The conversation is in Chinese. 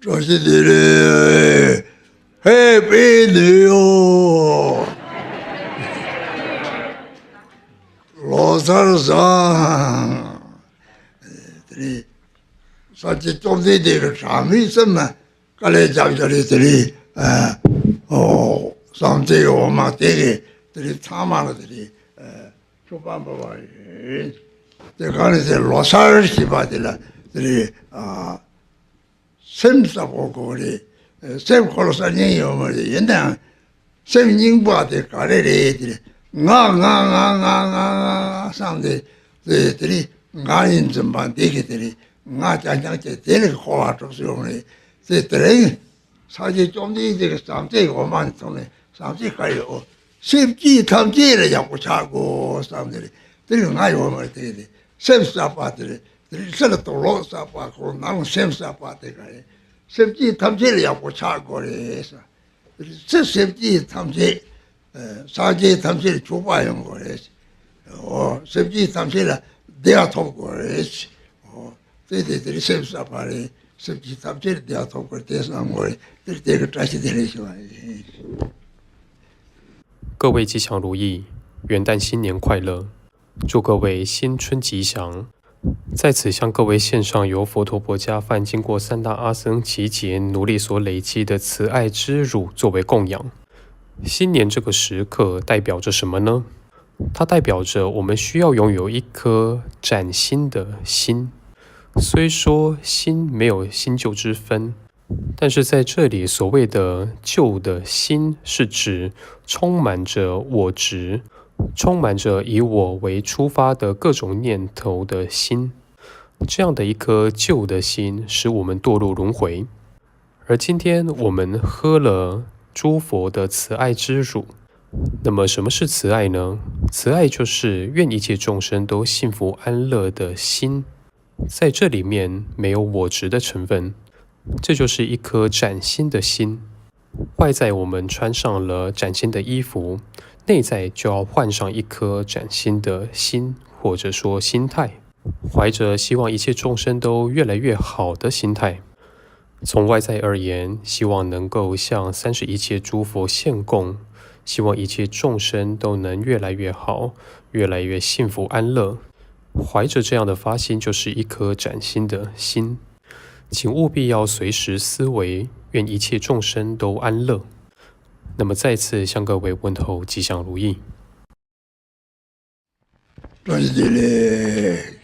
这是你的Happy New 罗山上，这里说起中间这个啥没什么，过来讲这里上这个我们这里参马了这里出版不完，这刚才是罗山西吧的了，这里35个sem kholo sa nyen yo mo de yendan sem ning ba de ka le de nga sam de nga yin zhen ban de ge de nga jiang je de le khwa zhou su yong le de de sa ji zhong de这个sam这个我们从呢sam这还有sem ji tam ji le ya bu cha go sam de de nga yo mo de sem sa ba de这了都老啥吧，可能sem啥吧这个。sem ji tam je ya ko cha ko le sa se sem ji tam je sa je tam je chu ba yong ko le sem ji tam je la de a to ko le这sem sa pa le sem ji tam je de a to ko de sa mo le这个这些的le是吧各位吉祥如意，元旦新年快乐，祝各位新春吉祥。在此向各位献上由佛陀婆家饭经过3大阿僧祇劫努力所累积的慈爱之乳作为供养。新年这个时刻代表着什么呢？它代表着我们需要拥有一颗崭新的心。虽说心没有新旧之分，但是在这里所谓的旧的心是指充满着我执，充满着以我为出发的各种念头的心，这样的一颗旧的心使我们堕入轮回。而今天我们喝了诸佛的慈爱之乳，那么什么是慈爱呢？慈爱就是愿一切众生都幸福安乐的心，在这里面没有我执的成分，这就是一颗崭新的心。外在我们穿上了崭新的衣服，内在就要换上一颗崭新的心，或者说心态，怀着希望一切众生都越来越好的心态。从外在而言，希望能够向31切诸佛献供，希望一切众生都能越来越好，越来越幸福安乐。怀着这样的发心，就是一颗崭新的心。请务必要随时思维，愿一切众生都安乐。那么再次向各位问候吉祥如意。这是的嘞。